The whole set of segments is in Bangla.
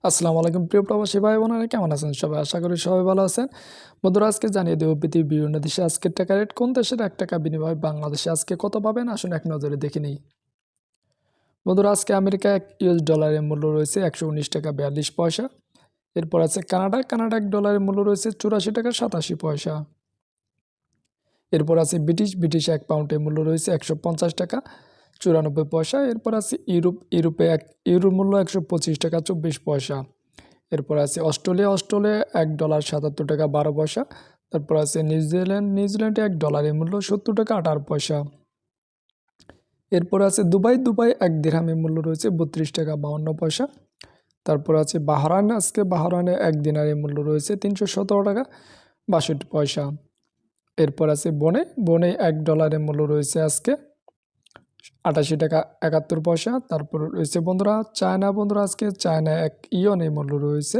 আসসালামু আলাইকুম প্রিয় প্রবাসী ভাই বোনেরা, কেমন আছেন সবাই? আশা করি সবাই ভালো আছেন। বন্ধুরা, আজকে জানিয়ে দেব পৃথিবীর বিভিন্ন দেশে আজকের টাকা রেট, কোন দেশের ১ টাকা বিনিময়ে বাংলাদেশে আজকে কত পাবেন, আসুন এক নজরে দেখে নিই। বন্ধুরা, আজকে আমেরিকায় এক ইউএস ডলারের মূল্য রয়েছে ১১৯ টাকা ৪২ পয়সা। এরপর আছে কানাডা, কানাডা এক ডলারের মূল্য রয়েছে ৮৪ টাকা ৮৭ পয়সা। এরপর আছে ব্রিটিশ এক পাউন্ডের মূল্য রয়েছে ১৫০ টাকা ৯৪ পয়সা। এরপর আছে ইউরোপে এক ইউরোর মূল্য ১২৫ টাকা ২৪ পয়সা। এরপর আছে অস্ট্রেলিয়া এক ডলার ৭৭ টাকা ১২ পয়সা। তারপর আছে নিউজিল্যান্ডে এক ডলারের মূল্য ৭০ টাকা ১৮ পয়সা। এরপর আছে দুবাই এক দিরহামের মূল্য রয়েছে ৩২ টাকা ৫২ পয়সা। তারপর আছে বাহরাইনে এক দিনারের মূল্য রয়েছে ৩১৭ টাকা ৬২ পয়সা। এরপর আছে বনে এক ডলারের মূল্য রয়েছে আজকে ৮৮ টাকা ৭১ পয়সা। তারপর রয়েছে বন্ধুরা আজকে চায়না এক ইয়নের মূল্য রয়েছে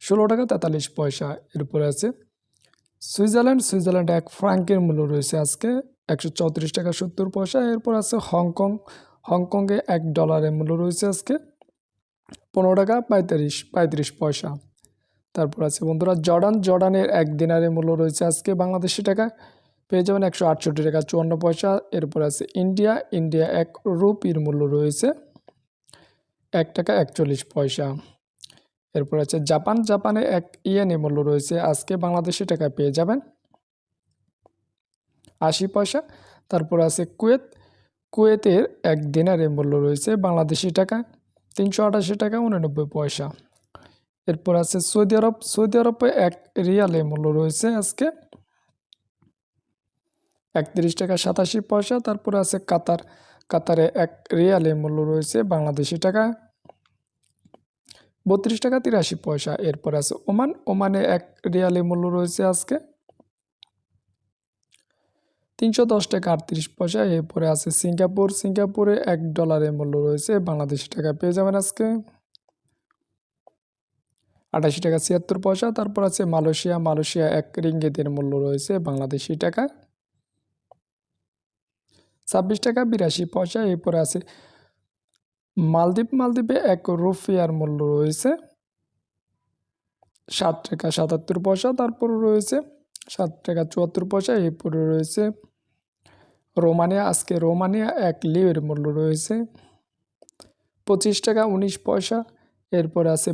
১৬ টাকা ৪৩ পয়সা। এরপরে আছে সুইজারল্যান্ড এক ফ্রাঙ্কের মূল্য রয়েছে আজকে ১৩৪ টাকা ৭০ পয়সা। এরপর আছে হংকংয়ে এক ডলারের মূল্য রয়েছে আজকে ১৫ টাকা ৩৫ পয়সা। তারপর আছে বন্ধুরা জর্ডানের এক দিনারের মূল্য রয়েছে আজকে বাংলাদেশি টাকা পেয়ে যাবেন ১৬৮ টাকা ৫৪ পয়সা। এরপর আছে ইন্ডিয়া এক রুপির মূল্য রয়েছে ১ টাকা ৪১ পয়সা। এরপর আছে জাপানে এক ইয়েনের মূল্য রয়েছে আজকে বাংলাদেশি টাকা পেয়ে যাবেন ৮০ পয়সা। তারপর আছে কুয়েতের এক দিনারের মূল্য রয়েছে বাংলাদেশি টাকা ৩৮৮ টাকা ৮৯ পয়সা। এরপর আছে সৌদি আরবে এক রিয়ালের মূল্য রয়েছে আজকে ৩১ টাকা ৮৭ পয়সা। তারপর আছে কাতারে এক রিয়ালের মূল্য রয়েছে বাংলাদেশি টাকা ৩২ টাকা ৮৩ পয়সা। এরপর আছে ওমানে এক রিয়ালের মূল্য রয়েছে আজকে ৩১০ টাকা ৩৮ পয়সা। এরপরে আছে সিঙ্গাপুরে এক ডলারের মূল্য রয়েছে বাংলাদেশি টাকা পেয়ে যাবেন আজকে ৮৮ টাকা ৭৬ পয়সা। তারপর আছে মালয়েশিয়া এক রিঙ্গিতের মূল্য রয়েছে বাংলাদেশি টাকা ২৬ টাকা ৮২ পয়সা। এরপরে আছে মালদ্বীপে এক রুপিয়ার মূল্য রয়েছে ৭ টাকা ৭৭ পয়সা। তারপর রয়েছে ৭ টাকা ৭৪ পয়সা। এরপরে রয়েছে রোমানিয়া এক লিওর মূল্য রয়েছে ২৫ টাকা ১৯ পয়সা। এরপর আছে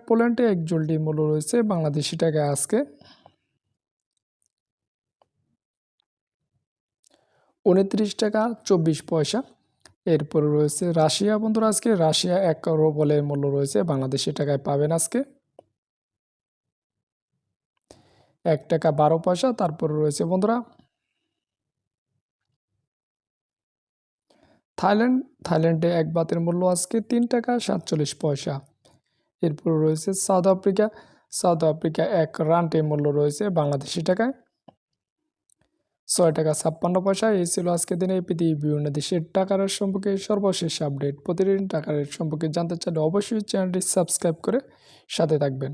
পোল্যান্ডে এক জুলটির মূল্য রয়েছে বাংলাদেশি টাকা আজকে ২৯ টাকা ২৪ পয়সা। এরপর রয়েছে বন্ধুরা, আজকে রাশিয়া এক রুবলের মূল্য রয়েছে বাংলাদেশি টাকায় পাবেন আজকে ১ টাকা ১২ পয়সা। তারপর রয়েছে বন্ধুরা থাইল্যান্ডে এক বাতের মূল্য আজকে ৩ টাকা ৪৭ পয়সা। এরপর রয়েছে সাউথ আফ্রিকা এক রান্টের মূল্য রয়েছে বাংলাদেশি টাকায় ৬ টাকা ৫৬ পয়সা। এই ছিল আজকে দিনে পৃথিবীর বিভিন্ন দেশের টাকা রেট সম্পর্কে সর্বশেষ আপডেট। প্রতিদিন টাকা রেট সম্পর্কে জানতে চাইলে অবশ্যই চ্যানেলটি সাবস্ক্রাইব করে সাথে থাকবেন।